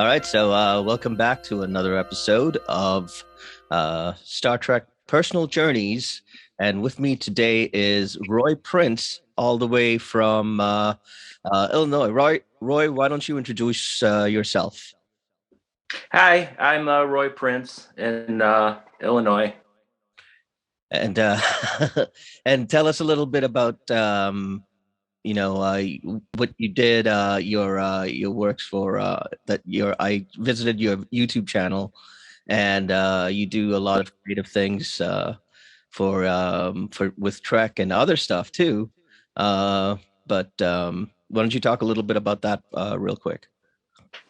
All right, so welcome back to another episode of Star Trek Personal Journeys. And with me today is Roy Prince, all the way from Illinois. Roy, why don't you introduce yourself? Hi, I'm Roy Prince in Illinois. And and tell us a little bit about what you did, your works for that your I visited your YouTube channel, and you do a lot of creative things for with Trek and other stuff too. Uh, but why don't you talk a little bit about that real quick?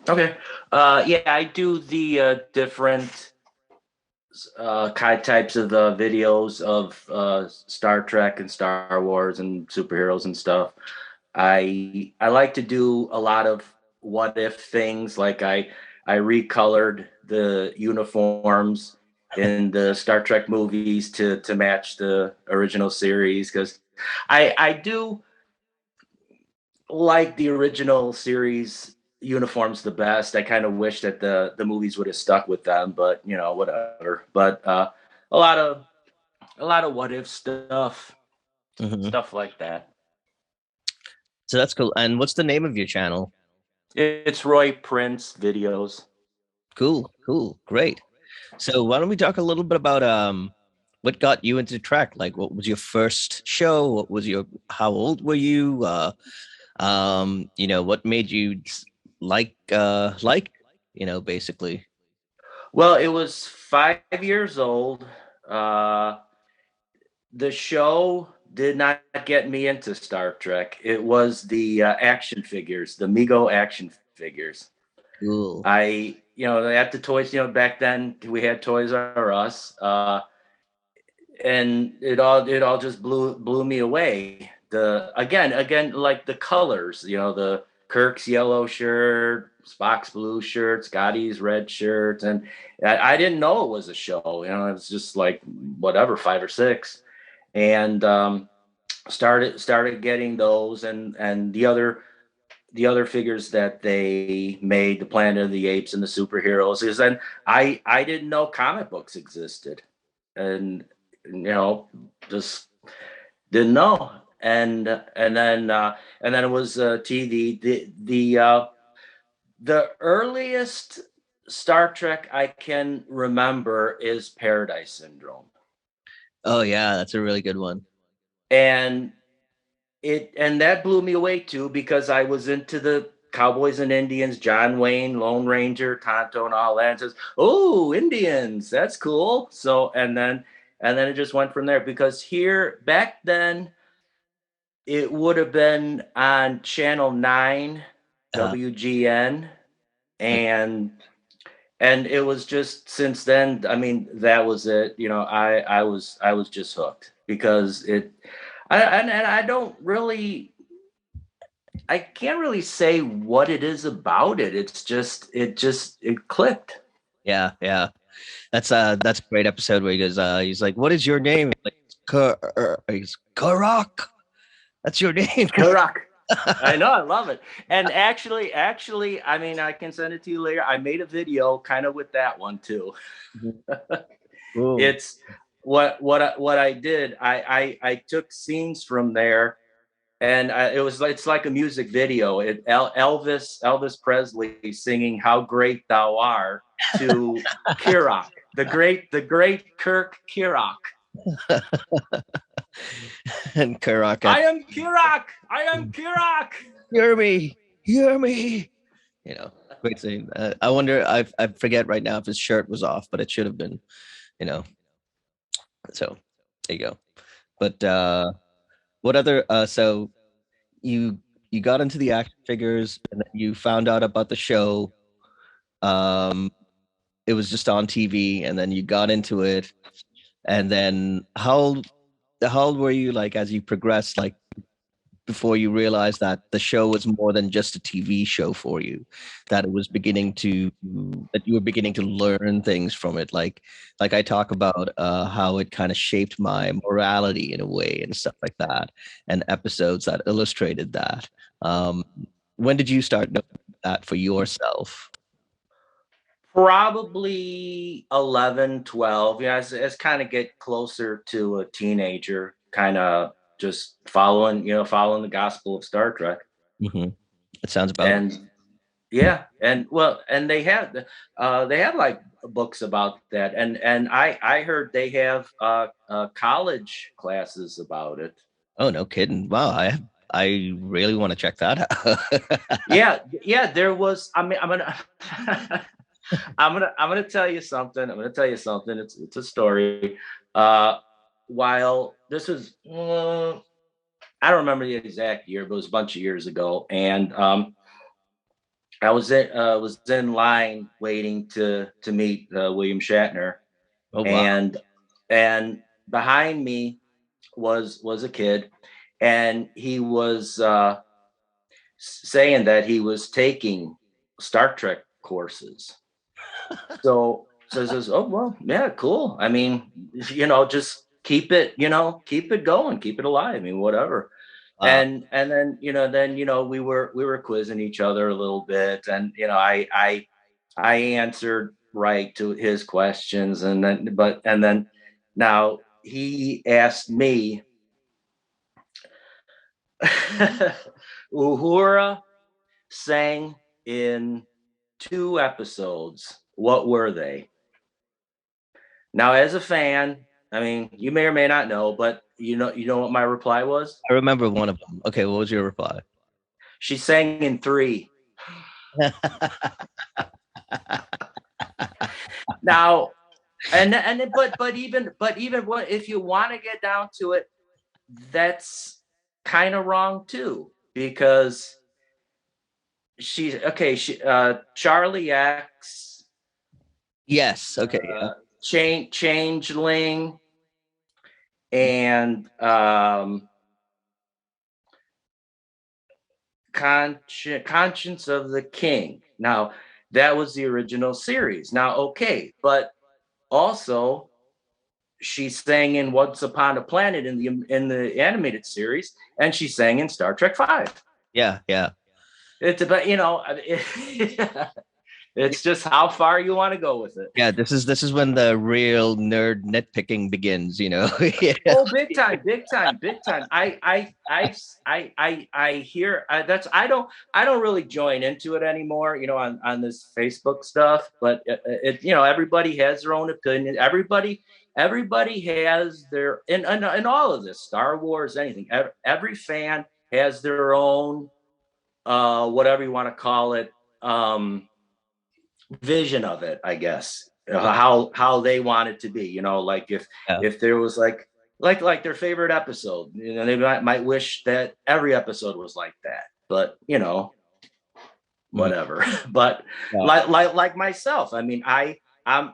Okay. Yeah, I do the different kind types of videos of Star Trek and Star Wars and superheroes and stuff. I like to do a lot of what if things. Like I recolored the uniforms in the Star Trek movies to match the original series because I do like the original series uniforms the best. I kind of wish that the movies would have stuck with them, but whatever. But a lot of a lot of what if stuff, Hmm. stuff like that. So that's cool. And what's the name of your channel? It's Roy Prince videos. Cool, cool, great. So why don't we talk a little bit about what got you into Trek? Like, what was your first show? What was your How old were you? What made you like basically. Well, it was 5 years old. Uh, the show did not get me into Star Trek. It was the action figures, the MEGO action figures. Cool. At the toys, back then we had Toys R Us, and it all just blew me away. Again, like the colors, the Kirk's yellow shirt, Spock's blue shirt, Scotty's red shirt, and I didn't know it was a show. It was just like whatever, five or six, and started getting those, and the other figures that they made, the Planet of the Apes and the superheroes, is then I didn't know comic books existed, and just didn't know, and then it was TV. The earliest Star Trek I can remember is Paradise Syndrome, Oh yeah, that's a really good one. and that blew me away too because I was into the Cowboys and Indians, John Wayne, Lone Ranger, Tonto, and all that. And says, "Oh, Indians, that's cool." So and then it just went from there because here back then it would have been on Channel 9 Uh, WGN, like, and it was just since then. I mean, that was it. I was just hooked because and I don't really, I can't really say what it is about it. It clicked. yeah. That's a great episode where he goes, he's like, "What is your name?" Like, he's Karak. That's your name. Karak. I know, I love it. And actually, I mean, I can send it to you later. I made a video kind of with that one too. Cool. It's what I did. I took scenes from there, and it's like a music video. Elvis Presley singing "How Great Thou Art" to Kirak, the great Kirk Kirak. And Karak I at, am Kirak. I am Kirak. hear me, hear me. You know, great scene. I wonder. I forget right now if his shirt was off, but it should have been. You know. So there you go. But what other? So you you got into the action figures, and then you found out about the show. Um, it was just on TV, and then you got into it. And then how old were you like as you progressed, like before you realized that the show was more than just a TV show for you, that it was beginning to that you were beginning to learn things from it, like I talk about how it kind of shaped my morality in a way and stuff like that, and episodes that illustrated that. Um, when did you start noticing that for yourself? Probably 11, 12. Yeah, as kind of get closer to a teenager, kind of just following the gospel of Star Trek. Hmm. It sounds about right. And yeah, and well, and they have like books about that, and I heard they have college classes about it. Oh, no kidding. Wow, I really want to check that out. Yeah, yeah, there was. I mean, I'm gonna I'm gonna tell you something. I'm gonna tell you something. It's a story. Uh, while this was, I don't remember the exact year, but it was a bunch of years ago, and I was in line waiting to meet William Shatner, Oh, wow. and and behind me was a kid, and he was saying that he was taking Star Trek courses. So says, oh well, yeah, cool. I mean, just keep it going, keep it alive. I mean, whatever. Wow. And then we were quizzing each other a little bit, and I answered right to his questions, and then now he asked me, Uhura sang in 2 episodes. What were they? Now, as a fan, I mean, you may or may not know, but you know what my reply was? I remember one of them. Okay, what was your reply? She sang in 3. Now, but even what if you want to get down to it, that's kind of wrong too, because Charlie X, Yes. Okay. Yeah. Changeling, and Conscience of the King. Now, that was the original series. Now, okay, but also she sang in Once Upon a Planet in the animated series, and she sang in Star Trek Five. Yeah. Yeah. It's about it's just how far you want to go with it. Yeah. This is when the real nerd nitpicking begins. Yeah. Oh, big time, big time, big time. I hear I don't really join into it anymore, on this Facebook stuff. But everybody has their own opinion. Everybody has their in all of this, Star Wars, anything. Every fan has their own whatever you want to call it, vision of it, I guess. How they want it to be, like Yeah. if there was like their favorite episode, they might wish that every episode was like that, but Mm. whatever. But Yeah. like myself, I mean, I'm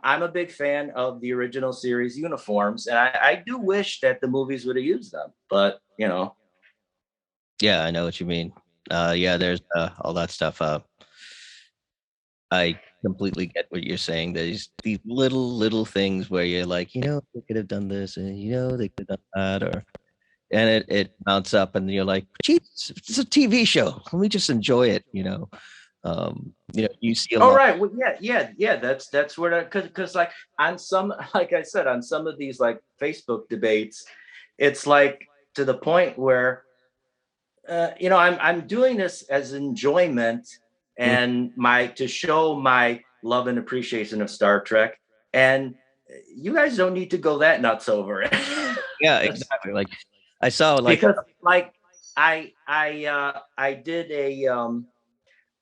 a big fan of the original series uniforms, and I do wish that the movies would have used them, but Yeah. I know what you mean. Yeah. There's all that stuff. I completely get what you're saying. There's these little things where you're like, they could have done this, and they could have done that, and it mounts up, and you're like, geez, it's a TV show. Let me just enjoy it. You see a Oh lot. right, well, yeah. That's where because like on some like I said, on some of these like Facebook debates, it's like to the point where I'm doing this as enjoyment Mm. and my to show my love and appreciation of Star Trek, and you guys don't need to go that nuts over it. Yeah, exactly. Like I saw, like, Because like I did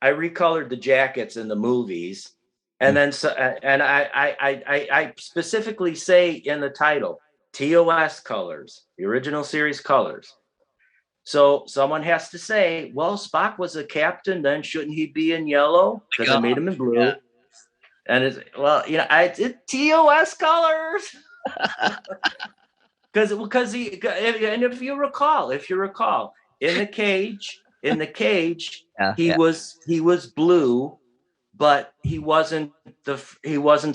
I recolored the jackets in the movies, and mm, then and I specifically say in the title TOS colors, the original series colors. So someone has to say, well, Spock was a captain, then shouldn't he be in yellow? Because I God, made him in yeah. blue. And it's I did TOS colors. Because if you recall, in the cage, Yeah. he was blue, but he wasn't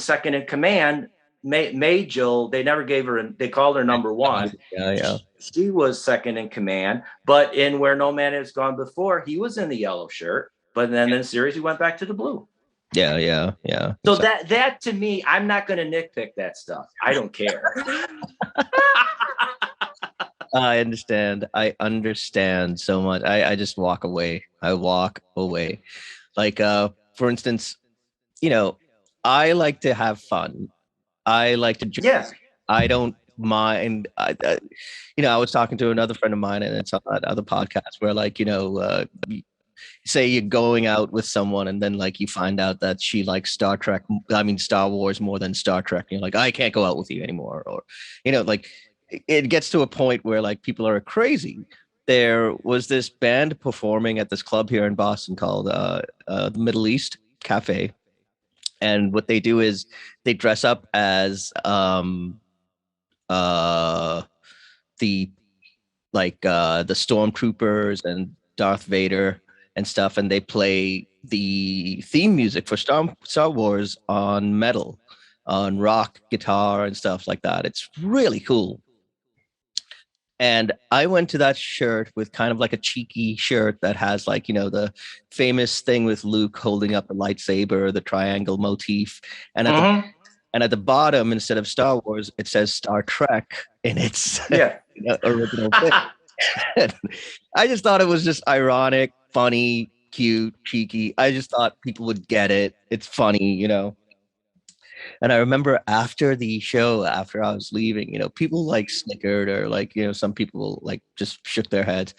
second in command. Majel, they never gave her, they called her number one. Yeah, yeah. She was second in command, but in Where No Man Has Gone Before, he was in the yellow shirt. But then in the series, he went back to the blue. Yeah, yeah, yeah. So Exactly. that to me, I'm not going to nitpick that stuff. I don't care. I understand. I understand so much. I just walk away. I walk away. Like for instance, you know, I like to have fun. I like to joke. Yes. I don't mind. I was talking to another friend of mine, and it's on that other podcast where, like, say you're going out with someone, and then like you find out that she likes Star Trek. I mean, Star Wars more than Star Trek. And you're like, I can't go out with you anymore, or like it gets to a point where like people are crazy. There was this band performing at this club here in Boston called the Middle East Cafe, and what they do is they dress up as uh the the stormtroopers and Darth Vader and stuff, and they play the theme music for Star Wars on metal, on rock guitar and stuff like that. It's really cool. And I went to that shirt with kind of like a cheeky shirt that has like, the famous thing with Luke holding up the lightsaber, the triangle motif. And at the Mm-hmm. and at the bottom, instead of Star Wars, it says Star Trek in its Yeah. original thing. I just thought it was just ironic, funny, cute, cheeky. I just thought people would get it. It's funny. And I remember after the show, after I was leaving, people like snickered or like, some people like just shook their heads.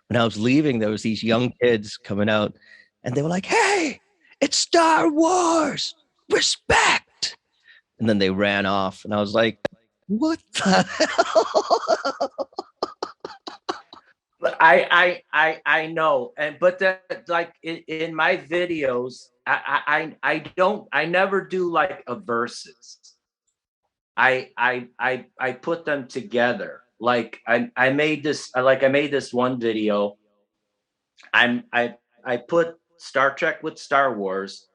When I was leaving, there was these young kids coming out and they were like, "Hey, it's Star Wars. Respect." And then they ran off and I was like, "What the hell?" I know, and but that like in my videos, I never do like a verses. I put them together. Like I made this one video. I put Star Trek with Star Wars,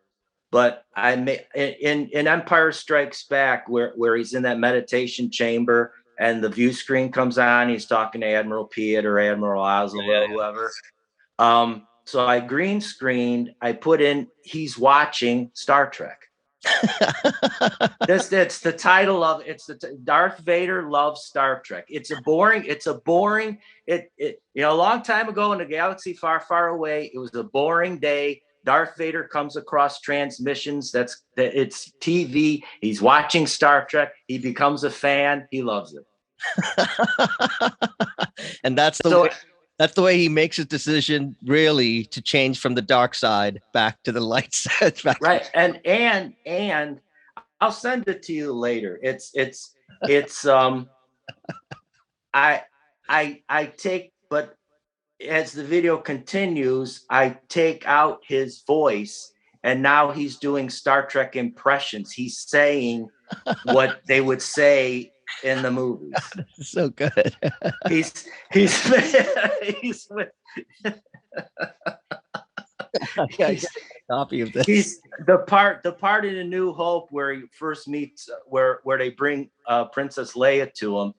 but I made in Empire Strikes Back where he's in that meditation chamber and the view screen comes on. He's talking to Admiral Piet or Admiral Ozzel or whoever. So I green screened. I put in he's watching Star Trek. This it's the title of it's the Darth Vader loves Star Trek. It's a boring a long time ago in a galaxy far far away, it was a boring day. Darth Vader comes across transmissions. It's TV. He's watching Star Trek. He becomes a fan. He loves it. And So that's the way he makes his decision really to change from the dark side back to the light side. right, and I'll send it to you later. It's I I take but as the video continues, I take out his voice and now he's doing Star Trek impressions. He's saying what they would say in the movies. So good. He's he's Get a copy of this. he's the part in A New Hope where he first meets where they bring Princess Leia to him,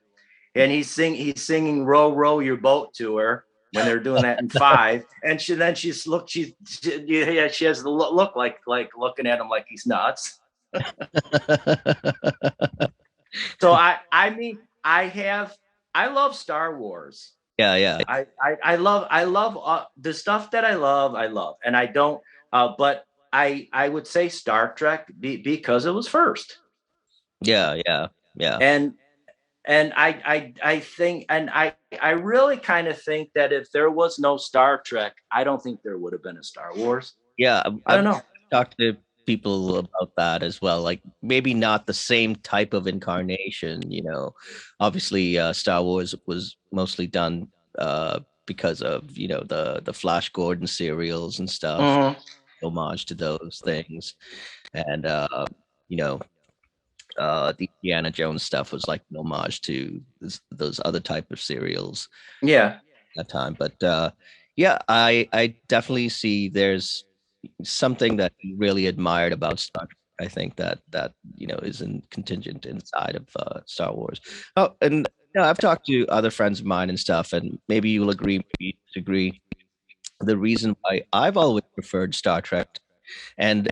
and he's singing "Row Row Your Boat" to her when they're doing that in five, and she has the look like looking at him like he's nuts. So I mean I love Star Wars. Yeah, yeah, I love the stuff that I love, and I don't. But I would say Star Trek because it was first, yeah, yeah, yeah, and I think, and I really kind of think that if there was no Star Trek, I don't think there would have been a Star Wars. yeah. I don't I've know. talked to people about that as well. Like maybe not the same type of incarnation. Obviously, Star Wars was mostly done because of the Flash Gordon serials and stuff, Mhm. homage to those things, and you know the Indiana Jones stuff was like an homage to those other type of serials Yeah. at that time. But yeah, I definitely see there's something that he really admired about Star Trek. I think that is in contingent inside of Star Wars. Oh, and I've talked to other friends of mine and stuff, and maybe you'll agree, maybe you disagree. The reason why I've always preferred Star Trek, and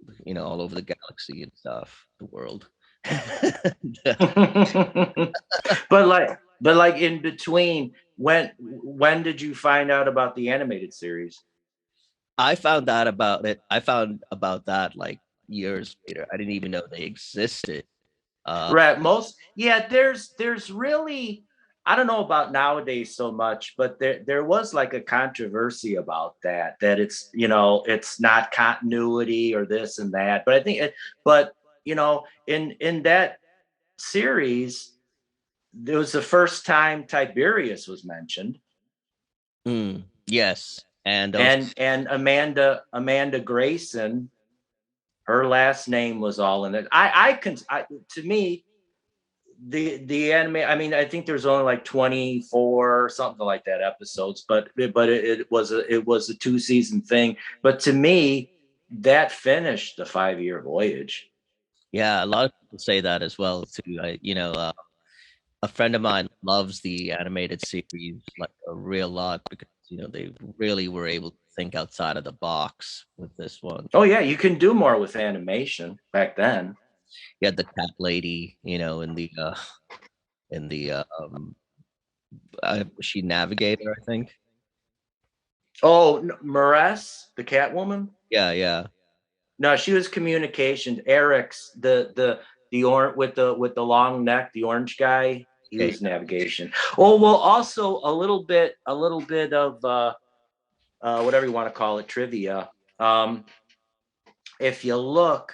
all over the galaxy and stuff, the world. but like in between, when did you find out about the animated series? I found out about it. I found about that like years later. I didn't even know they existed. Uh, Right. Yeah, there's really, I don't know about nowadays so much, but there was like a controversy about that it's not continuity or this and that. But I think but in that series, it was the first time Tiberius was mentioned, yes, and also and Amanda Grayson, her last name was all in it. To me, the anime, I mean, I think there's only like 24 or something like that episodes, but it was a 2-season thing. But to me, that finished the 5-year voyage. yeah, a lot of people say that as well too. A friend of mine loves the animated series like a real lot because they really were able to think outside of the box with this one. Oh yeah, you can do more with animation back then. You had the cat lady, in the she navigator, I think. Oh, Maress, the Catwoman. Yeah, yeah. No, she was communications. Eric's with the long neck, the orange guy. He Okay. was navigation. Oh well, also a little bit of whatever you want to call it, trivia. Um, if you look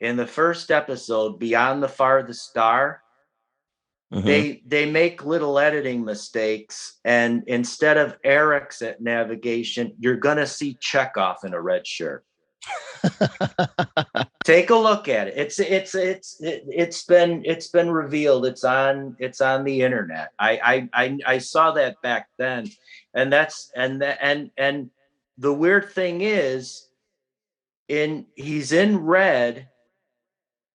in the first episode, Beyond the Farthest Star, Mm-hmm. they make little editing mistakes, and instead of Eric's at navigation, you're gonna see Chekhov in a red shirt. Take a look at it. It's been revealed. It's on the internet. I saw that back then, and the weird thing is, in he's in red,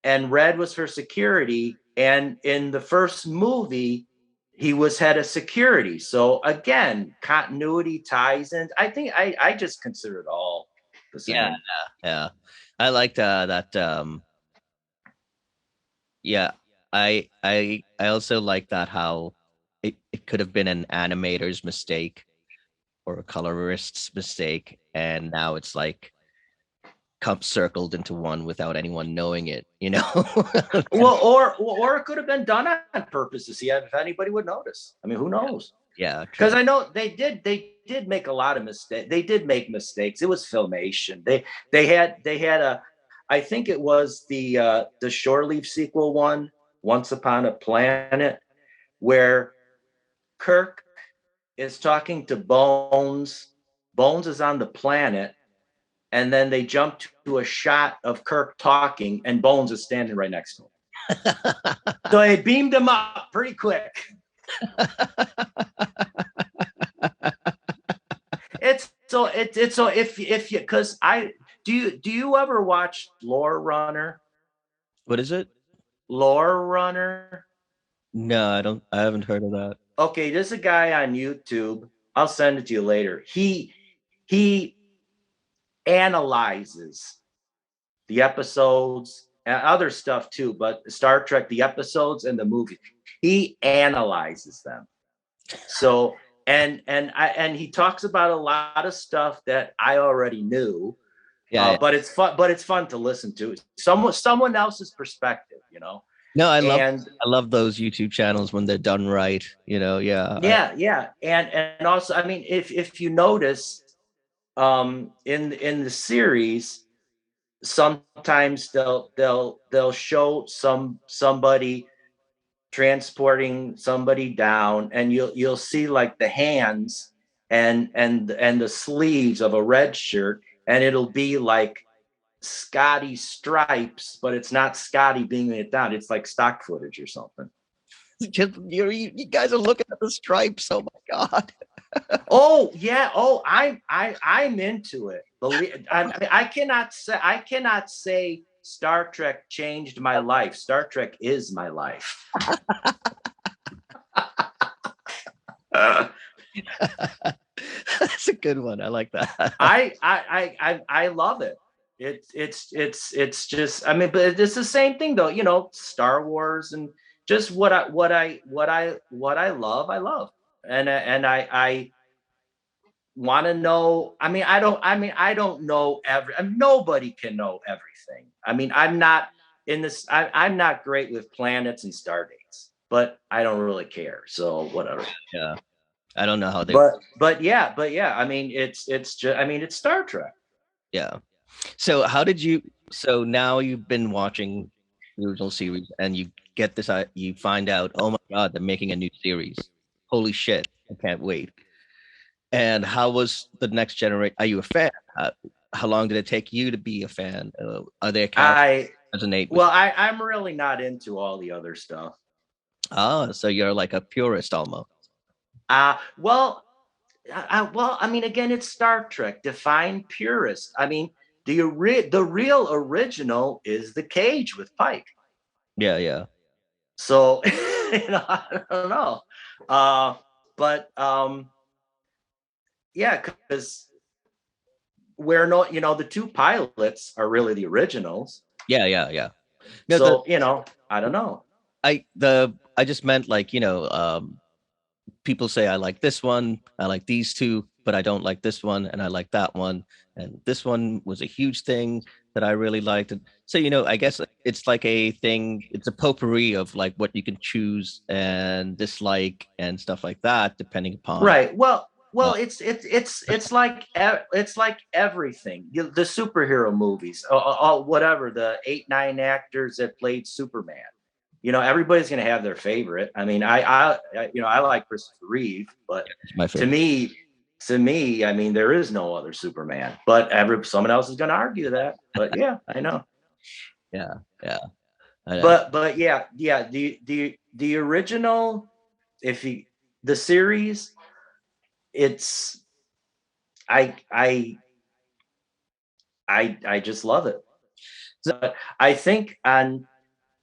and red was for security, and in the first movie he was head of security. So again, continuity ties in. I think I just consider it all the Yeah, same. yeah. I liked that. Yeah, I also like that how it could have been an animator's mistake or a colorist's mistake, and now it's like come circled into one without anyone knowing it. And Well, or it could have been done on purpose to see if anybody would notice. I mean, who knows? yeah, Because true. I know they did make a lot of mistakes. They did make mistakes. It was filmation. They had a, I think it was the Shore Leave sequel one, Once Upon a Planet, where Kirk is talking to Bones. Bones is on the planet, and then they jump to a shot of Kirk talking, and Bones is standing right next to him. So they beamed him up pretty quick. It's so if you, because I do you ever watch Lore Runner? What is it? Lore Runner. No, I don't. I haven't heard of that. Okay, there's a guy on YouTube. I'll send it to you later. He analyzes the episodes and other stuff too, but Star Trek, the episodes and the movie, he analyzes them. So and he talks about a lot of stuff that I already knew, Yeah, yeah. but it's fun. But it's fun to listen to someone else's perspective. No, And I love those YouTube channels when they're done right. Yeah. yeah, and also, I mean, if you notice, in the series, sometimes they'll show somebody transporting somebody down, and you'll see like the hands and the sleeves of a red shirt, and it'll be like Scotty stripes, but it's not Scotty being it down. It's like stock footage or something. Just you guys are looking at the stripes. Oh my god. Oh yeah. Oh, I'm into it. I cannot say Star Trek changed my life. Star Trek is my life. That's a good one. I like that. I love it. It's just, I mean, but it's the same thing though, Star Wars and just what I love. And I want to know. I don't know nobody can know everything. I mean, I'm not great with planets and star dates, but I don't really care. So whatever. Yeah. I don't know how they. But yeah. I mean, it's just. I mean, it's Star Trek. Yeah. So how did you? So now you've been watching the original series, and you get this. You find out, oh my god, they're making a new series. Holy shit! I can't wait. And how was the next generation? Are you a fan? How long did it take you to be a fan? Are there characters I that resonate with well, you? I'm really not into all the other stuff. Ah, so you're like a purist almost. Well, I mean, again, it's Star Trek. Define purist. I mean, the real original is the Cage with Pike. Yeah, yeah, So I don't know, uh, but yeah, because we're not, the two pilots are really the originals. yeah, yeah, yeah. No, So I don't know. I just meant like people say I like this one, I like these two, but I don't like this one, and I like that one, and this one was a huge thing that I really liked. And so I guess it's like a thing. It's a potpourri of like what you can choose and dislike and stuff like that, depending upon. Right. Well, Uh, it's like everything. The superhero movies, whatever, the 8, 9 actors that played Superman. Everybody's going to have their favorite. I mean, I like Christopher Reeve, but it's my to favorite. me, I mean, there is no other Superman. But someone else is going to argue that. But yeah, I know. Yeah, yeah, I know. But yeah. The original, if you the series, it's I I just love it. So, But I think on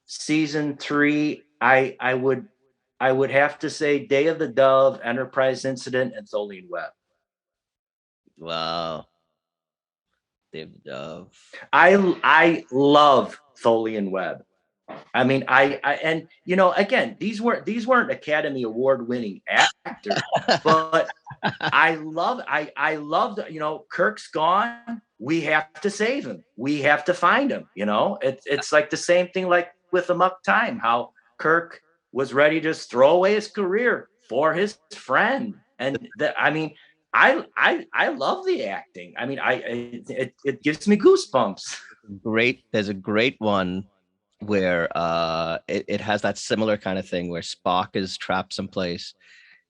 season 3, I would have to say Day of the Dove, Enterprise Incident, and Tholian Web. wow, David Dove. I love Tholian Web. I mean, and again, these weren't Academy Award winning actors, but I love that. Kirk's gone. We have to save him. We have to find him. It's like the same thing like with Amok Time, how Kirk was ready to just throw away his career for his friend. And I mean, I love the acting. I mean, it gives me goosebumps. Great. There's a great one where it has that similar kind of thing where Spock is trapped someplace,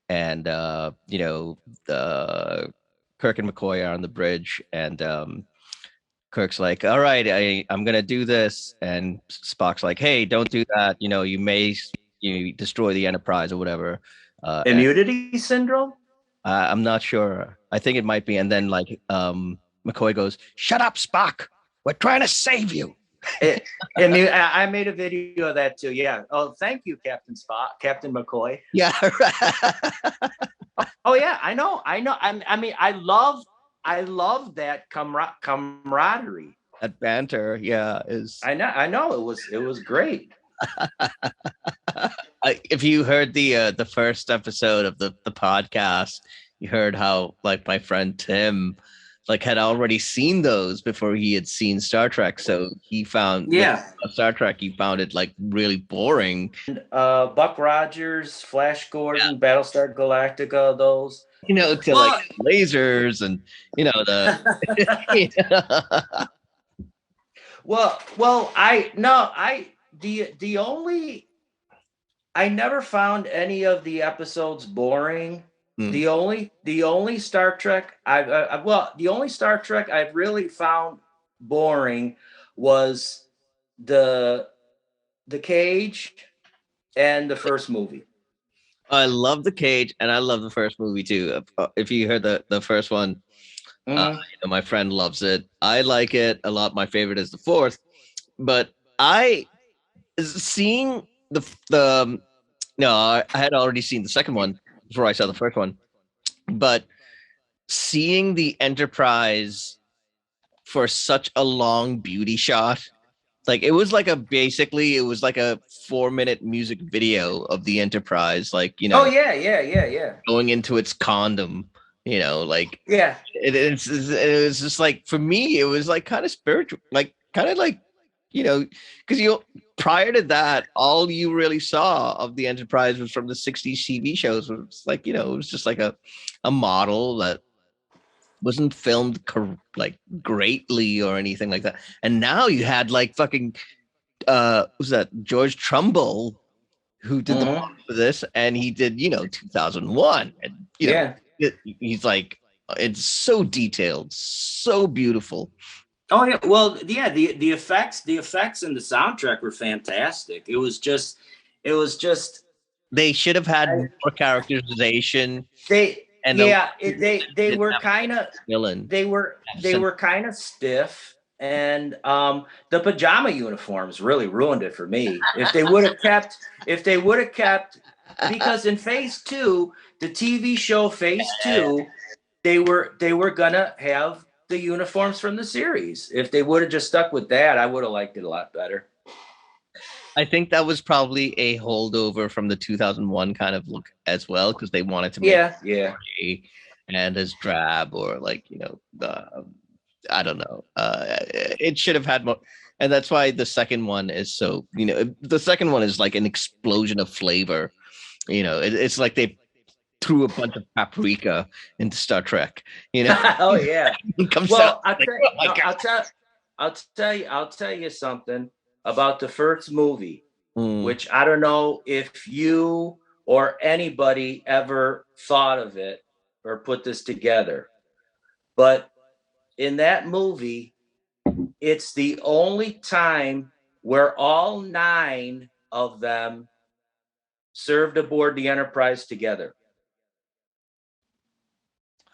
and the Kirk and McCoy are on the bridge, and Kirk's like, all right, I'm gonna do this, and Spock's like, hey, don't do that, you may destroy the Enterprise or whatever. And Immunity syndrome. I'm not sure. I think it might be. And then like McCoy goes, shut up, Spock, we're trying to save you. I made a video of that too. Yeah. Oh, thank you, Captain Spock, Captain McCoy. Yeah. Oh yeah, I know. I mean, I love that camaraderie. That banter, yeah, is. I know. It was great. If you heard the first episode of the podcast, you heard how like my friend Tim like had already seen those before he had seen Star Trek. So he found when Yeah. Star Trek, he found it like really boring. Buck Rogers, Flash Gordon, Battlestar Galactica, those. To like Well, lasers and the well, I no, I the only I never found any of the episodes boring. Hmm. The only Star Trek the only Star Trek I've really found boring was the the Cage and the first movie. I love the Cage, and I love the first movie too. If you heard the first one, Mhm. my friend loves it. I like it a lot. My favorite is the fourth, but I seeing the no, I had already seen the second one before I saw the first one, but seeing the Enterprise for such a long beauty shot. Like it was like it was like a 4-minute music video of the Enterprise, like, Oh yeah, yeah, yeah, yeah. going into its condom, like Yeah. it was just like, for me, it was like kind of spiritual, like kind of like, because prior to that, all you really saw of the Enterprise was from the 60s TV shows. It was like, it was just like a model that wasn't filmed like greatly or anything like that. And now you had like fucking was that George Trumbull who did the Mm-hmm. for this, and he did 2001, and Yeah. he's like, it's so detailed, so beautiful. Oh yeah. Well, yeah. The effects and the soundtrack were fantastic. It was just They should have had I, more characterization, they and yeah they didn't were have kind of villain. they were kind of stiff, and the pajama uniforms really ruined it for me. If they would have kept because in phase 2, the TV show phase 2, they were gonna have the uniforms from the series. If they would have just stuck with that, I would have liked it a lot better. I think that was probably a holdover from the 2001 kind of look as well, because they wanted to make Yeah, yeah. it and as drab, or like, the I don't know. It should have had more, and that's why the second one is so. The second one is like an explosion of flavor. It's like they threw a bunch of paprika into Star Trek. Oh yeah. It comes out Well, like, oh my no, god. I'll tell you something about the first movie, Mm. which I don't know if you or anybody ever thought of it or put this together. But in that movie, it's the only time where all 9 of them served aboard the Enterprise together.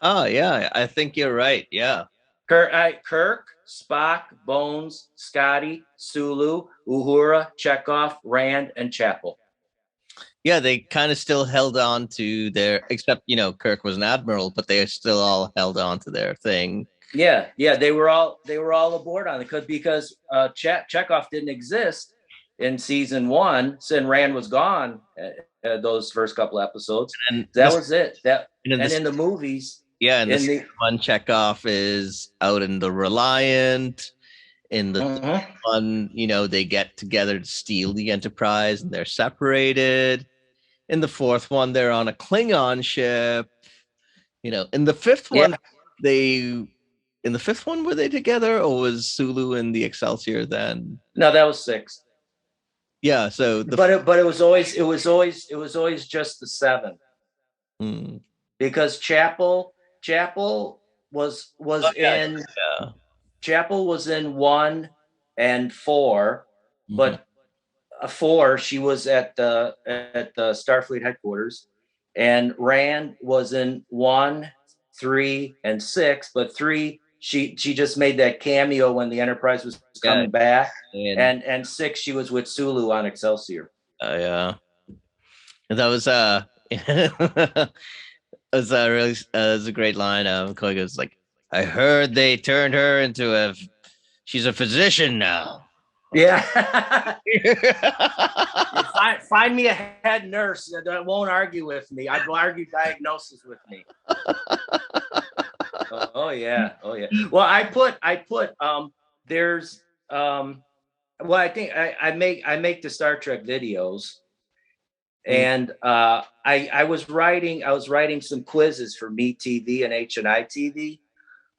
Oh yeah, I think you're right. Yeah, Kirk, Spock, Bones, Scotty, Sulu, Uhura, Chekhov, Rand, and Chapel. yeah. They kind of still held on to their, except Kirk was an admiral, but they still all held on to their thing. Yeah, yeah, they were all aboard on it because Chekhov didn't exist in season 1, since Rand was gone. Those first couple episodes, And that was it. That and in and this in the movies, Yeah, and the in second the one, Chekhov is out in the Reliant. In the third Mhm. one, they get together to steal the Enterprise, and they're separated. In the fourth one, they're on a Klingon ship. In the fifth one, Yeah, they in the fifth one, were they together, or was Sulu in the Excelsior then? no, that was 6. Yeah, so But it was always just the 7, hmm. because Chapel was Oh was yeah, in yeah. Chapel was in 1 and 4, Mhm. but 4 she was at the Starfleet headquarters, and Rand was in 1, 3, and 6, but 3 she just made that cameo when the Enterprise was Yeah, coming back, and and 6 she was with Sulu on Excelsior. yeah, and that was it was really it was a great line. Chloe goes like, "I heard they turned her into she's a physician now." Yeah. Find me a head nurse that won't argue with me. I'd argue diagnosis with me. Oh yeah, oh yeah. Well, I put there's well, I think I make the Star Trek videos, Mm, and I was writing some quizzes for Me TV and H&I TV. yeah,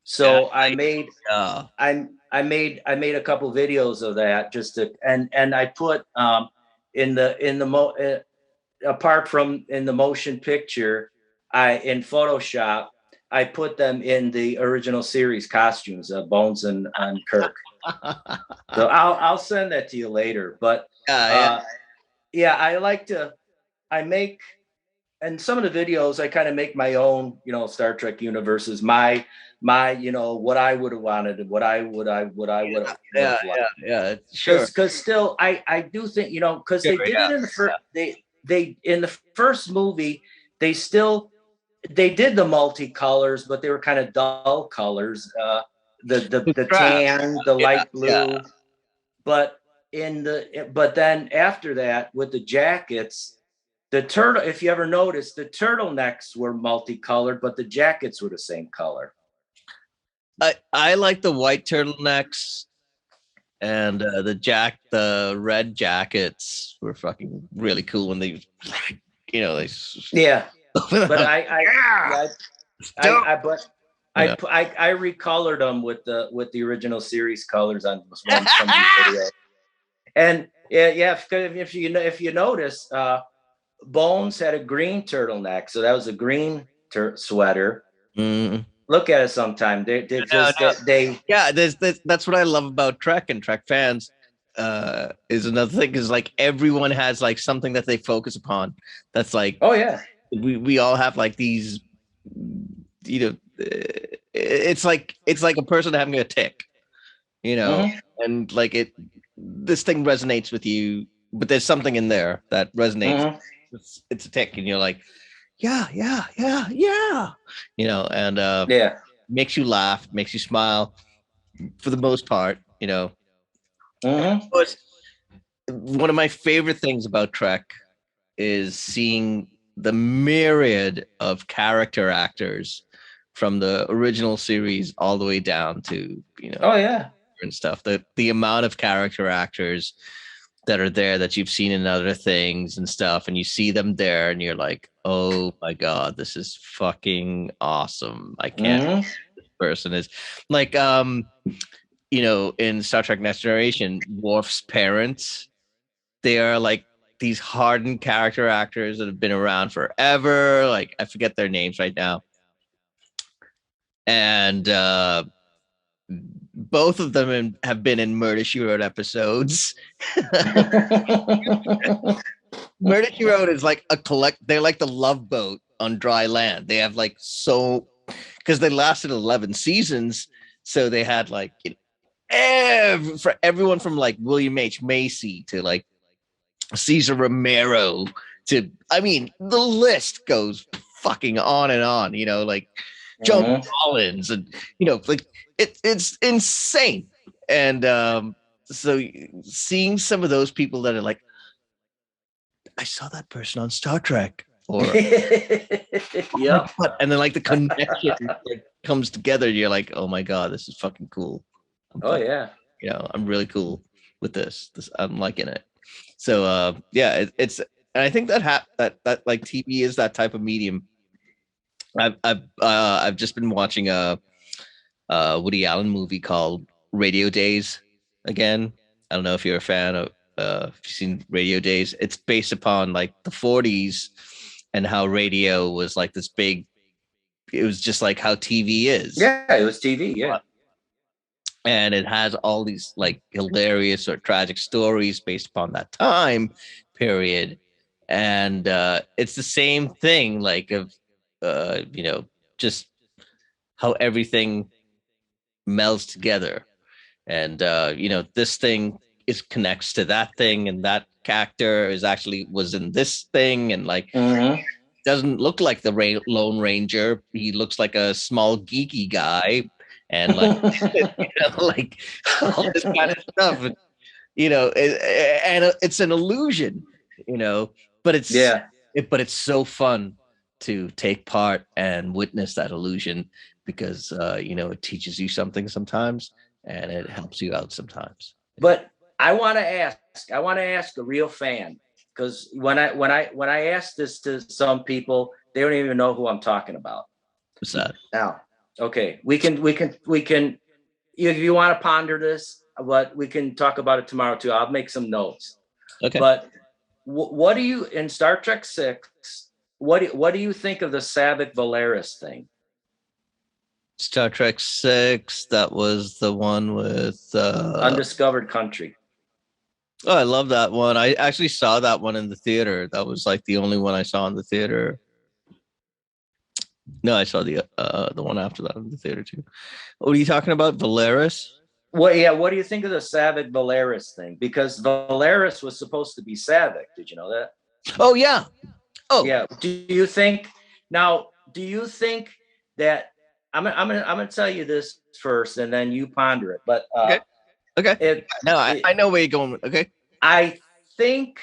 So yeah. I made a couple videos of that, just to, and I put apart from in the motion picture, I in Photoshop, I put them in the original series costumes, Bones and Kirk. So I'll send that to you later. But Yeah, uh, yeah, I make, and some of the videos I kind of make my own, Star Trek universes, my what I would have wanted, what I would have liked. yeah. Sure, Because still I do think, because sure, they did yeah, it in the first, they in the first movie, they still they did the multicolors, but they were kind of dull colors. the Crap. tan, the Yeah, light yeah. blue. But then after that, with the jackets, the turtle, if you ever noticed, the turtlenecks were multicolored, but the jackets were the same color. I like the white turtlenecks and the red jackets were fucking really cool when they, they Yeah, but yeah, yeah, dope. but You know, I recolored them with the original series colors on some of these videos. And yeah, if you notice, Bones had a green turtleneck, so that was a green sweater. mm, Look at it sometime. no, no. They Yeah, that's what I love about Trek and Trek fans. Is another thing is like everyone has like something that they focus upon. That's like oh yeah. we all have like these, it's like a person having a tick, Mm-hmm. and like this thing resonates with you, but there's something in there that resonates. Mm-hmm. It's a tick, and you're like, yeah, yeah, yeah, yeah, and Yeah. makes you laugh, makes you smile for the most part. Mm-hmm. But one of my favorite things about Trek is seeing the myriad of character actors from the original series all the way down to Oh yeah. and stuff. The amount of character actors that are there that you've seen in other things and stuff, and you see them there, and you're like, oh my god, this is fucking awesome. I can't. Mm-hmm. This person is like, in Star Trek Next Generation, Worf's parents, they are like these hardened character actors that have been around forever. Like I forget their names right now, and both of them have been in Murder She Wrote episodes. Murder She Wrote is like They're like the Love Boat on dry land. They have like because they lasted 11 seasons, so they had like for everyone from like William H. Macy to like Cesar Romero to, I mean, the list goes fucking on and on, like Joan Mm-hmm. Collins and, like it's insane. And so seeing some of those people that are like, I saw that person on Star Trek, or oh my Yep. God. And then like the connection like, comes together. You're like, oh my God, this is fucking cool. Oh yeah. I'm really cool with this. I'm liking it. So yeah, it's and I think that like TV is that type of medium. I've just been watching a Woody Allen movie called Radio Days again. I don't know if you're a fan of if you've seen Radio Days. It's based upon like the 40s and how radio was like this big, it was just like how TV is. Yeah, it was TV. Yeah. And it has all these like hilarious or tragic stories based upon that time period. And it's the same thing, like of just how everything melds together. And this thing is connects to that thing, and that character was in this thing, and like Mm-hmm. doesn't look like the Lone Ranger. He looks like a small geeky guy, and like like all this kind of stuff. And, it's an illusion, but Yeah. it's so fun to take part and witness that illusion because it teaches you something sometimes and it helps you out sometimes. But I want to ask a real fan, because when I ask this to some people, they don't even know who I'm talking about. What's that? Now, okay, we can if you want to ponder this, but we can talk about it tomorrow too. I'll make some notes. Okay. But what do you in Star Trek 6? What do you think of the Savik-Valeris thing? Star Trek 6, that was the one with Undiscovered Country. Oh, I love that one. I actually saw that one in the theater. That was like the only one I saw in the theater. No, I saw the one after that in the theater too. What are you talking about, Valeris? What do you think of the Savik-Valeris thing? Because Valeris was supposed to be Savik. Did you know that? Oh yeah. Oh yeah. Do you think that I'm gonna tell you this first, and then you ponder it. But Okay. Okay. it, No, it I know where you're going. Okay. I think,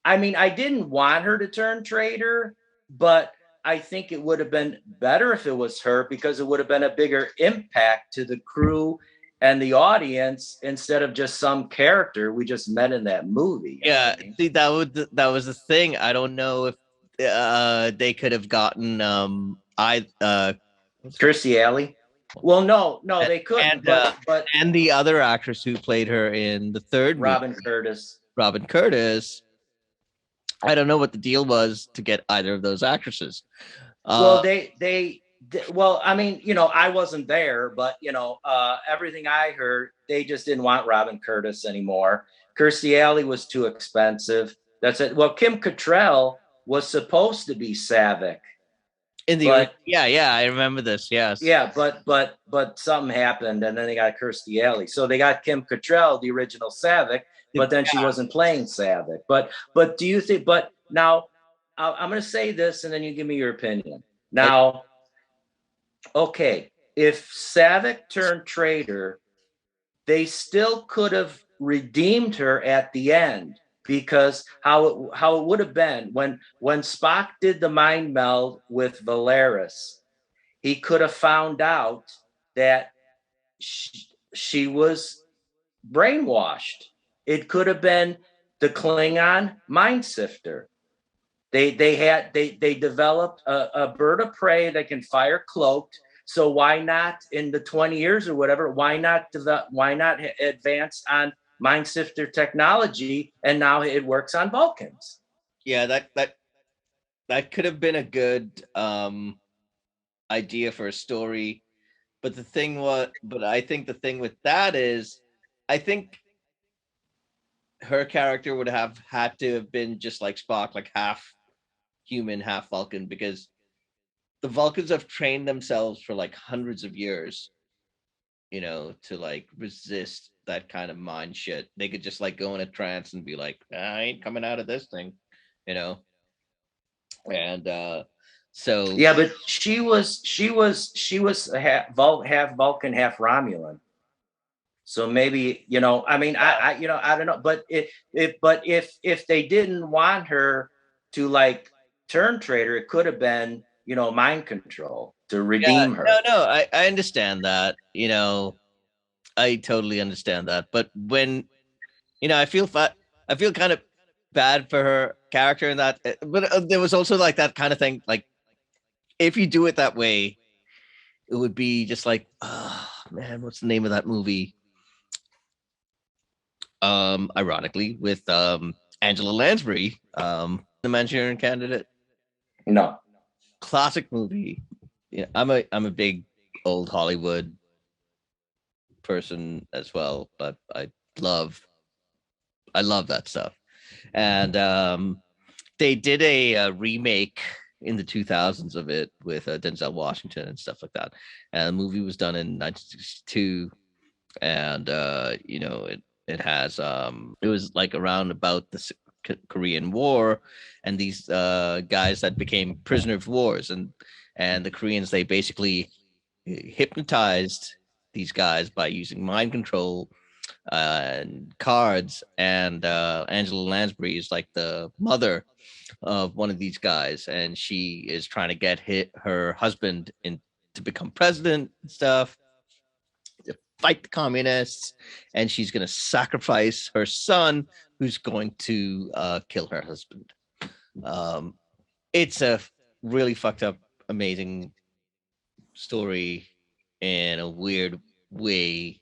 I mean, I didn't want her to turn traitor, but I think it would have been better if it was her, because it would have been a bigger impact to the crew and the audience instead of just some character we just met in that movie. You know what Yeah. I mean? See, that was the thing. I don't know if they could have gotten I what's her Kirstie Alley. Well, no, they couldn't. and But and the other actress who played her in the third movie, Robin Curtis. Robin Curtis. I don't know what the deal was to get either of those actresses. Uh, Well, well, I mean, you know, I wasn't there, but you know, everything I heard, they just didn't want Robin Curtis anymore. Kirstie Alley was too expensive. That's it. Well, Kim Cattrall was supposed to be Savik, in the but yeah, I remember this. Yes. yeah, but something happened, and then they got Kirstie Alley. So they got Kim Cattrall, the original Savik, but then she wasn't playing Savik. But do you think? But now I'm going to say this, and then you give me your opinion. Now, okay, if Savik turned traitor, they still could have redeemed her at the end, because how it would have been when Spock did the mind meld with Valeris, he could have found out that she was brainwashed. It could have been the Klingon mind sifter. They developed a bird of prey that can fire cloaked. So why not, in the 20 years or whatever, why not advance on mind sifter technology, and now it works on Vulcans? Yeah, that could have been a good idea for a story. But I think the thing with that is, I think her character would have had to have been just like Spock, like half human, half Vulcan, because the Vulcans have trained themselves for like hundreds of years, to like resist that kind of mind shit. They could just like go in a trance and be like, I ain't coming out of this thing, you know. And so Yeah, but she was half Vulcan, half Romulan. So maybe, you know, I mean, I don't know, but if they didn't want her to like turn traitor, it could have been, you know, mind control to yeah, redeem her. no, I understand that, I totally understand that. But when I feel kind of bad for her character in that, but there was also like that kind of thing, like if you do it that way, it would be just like, oh man, what's the name of that movie? Ironically, with Angela Lansbury, the Manchurian Candidate, No. classic movie. Yeah, I'm a big old Hollywood person as well, but I love that stuff. And they did a remake in the 2000s of it with Denzel Washington and stuff like that. And the movie was done in 1962, and it has it was like around about the Korean War, and these guys that became prisoner of wars, and the Koreans, they basically hypnotized these guys by using mind control and cards. And Angela Lansbury is like the mother of one of these guys, and she is trying to get her husband in to become president and stuff, to fight the communists, and she's going to sacrifice her son, who's going to kill her husband. Um, it's a really fucked up, amazing story in a weird way,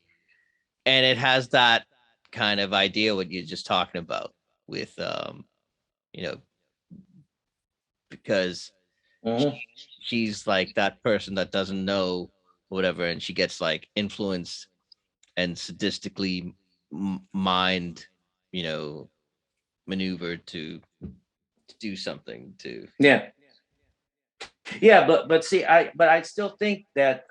and it has that kind of idea what you're just talking about with you know because Mhm. she's like that person that doesn't know whatever, and she gets like influenced and sadistically mind you know maneuvered to do something to. Yeah. Yeah, but see, I still think that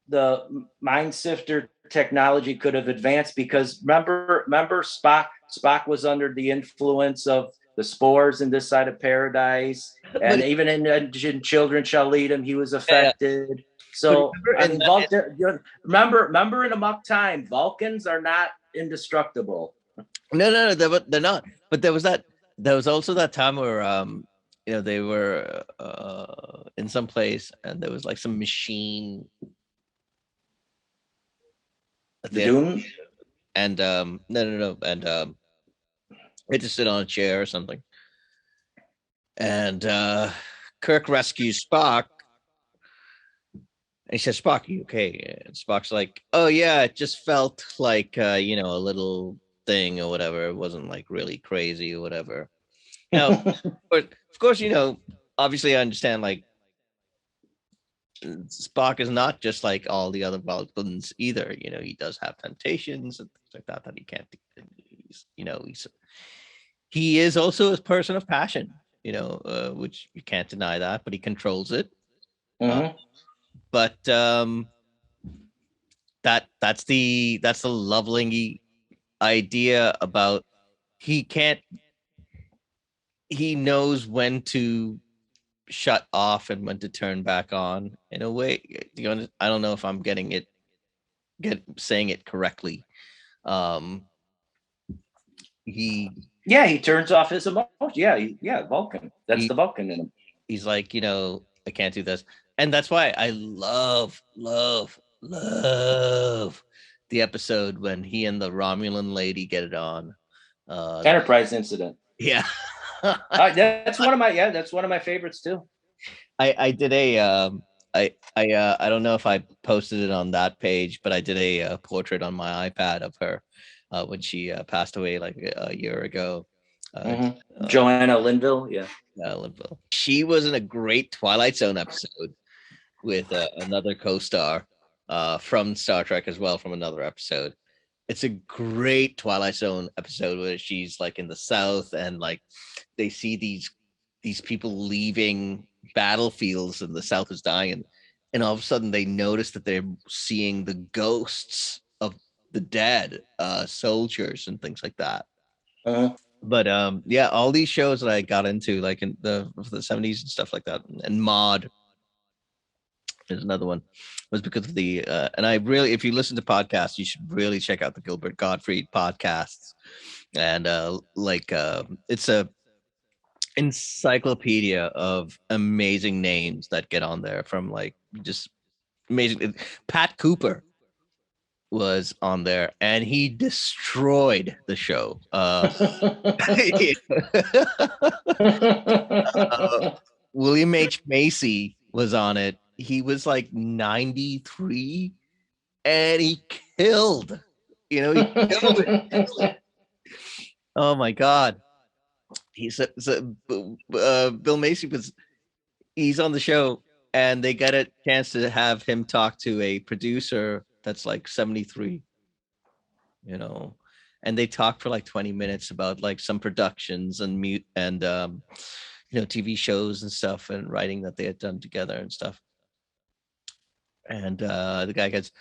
the mind sifter technology could have advanced, because remember Spock was under the influence of the spores in This Side of Paradise, But and even in Children Shall Eat Him, he was yeah, affected. but So remember I in mean, that, Vulcan. Remember in Amok Time, Vulcans are not indestructible. no, they're not. But there was that. There was also that time where they were in some place and there was like some machine at The the end, Dune. and no, and they just sit on a chair or something, and Kirk rescues Spock. And he says, Spock, you okay? And Spock's like, oh, yeah, it just felt like, a little thing or whatever. It wasn't like really crazy or whatever. Now, but of course, obviously I understand like Spock is not just like all the other Vulcans either. He does have temptations and things like that that he can't do. He is also a person of passion, which you can't deny that, but he controls it. Mm-hmm. But that's the leveling idea about he knows when to shut off and when to turn back on in a way. I don't know if I'm saying it correctly. um he He turns off his emotion. Yeah, Vulcan. That's he the Vulcan in him. he's like, I can't do this. And that's why I love the episode when he and the Romulan lady get it on. Enterprise incident. Yeah. That's one of my favorites too. I did I don't know if I posted it on that page, but I did a portrait on my iPad of her when she passed away like a year ago. Joanna Linville, yeah. Linville. She was in a great Twilight Zone episode with another co-star from Star Trek as well, from another episode. It's a great Twilight Zone episode where she's like in the South and like they see these people leaving battlefields and the South is dying, and all of a sudden they notice that they're seeing the ghosts of the dead soldiers and things like that. But yeah, all these shows that I got into like in the 70s and stuff like that, and Mod is another one, was because of the and I really, if you listen to podcasts, you should really check out the Gilbert Gottfried podcasts. And it's a encyclopedia of amazing names that get on there, from like just amazing. Pat Cooper was on there and he destroyed the show. William H. Macy was on it. He was like 93 and he killed. He killed it. Oh my God. Bill Macy he's on the show and they got a chance to have him talk to a producer that's like 73, and they talked for like 20 minutes about like some productions and mute and TV shows and stuff and writing that they had done together and stuff. And the guy goes,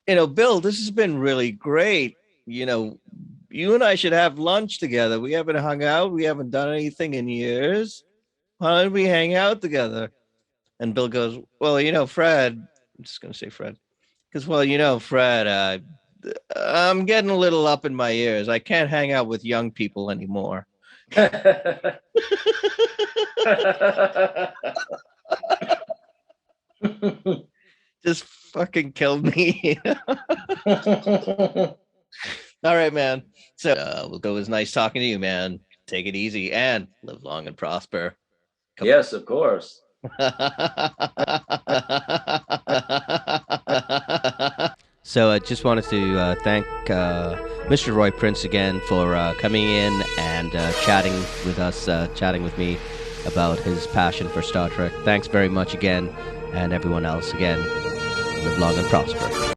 Bill, this has been really great. You and I should have lunch together. We haven't hung out. We haven't done anything in years. Why don't we hang out together? And Bill goes, well, Fred, I'm just going to say Fred, because, Fred, I'm getting a little up in my ears. I can't hang out with young people anymore. Just fucking killed me. All right, man. So it was nice talking to you, man. Take it easy and live long and prosper. Yes, of course. So I just wanted to thank Mr. Roy Prince again for coming in and chatting with us, chatting with me about his passion for Star Trek. Thanks very much again, and everyone else again. Live long and prosper.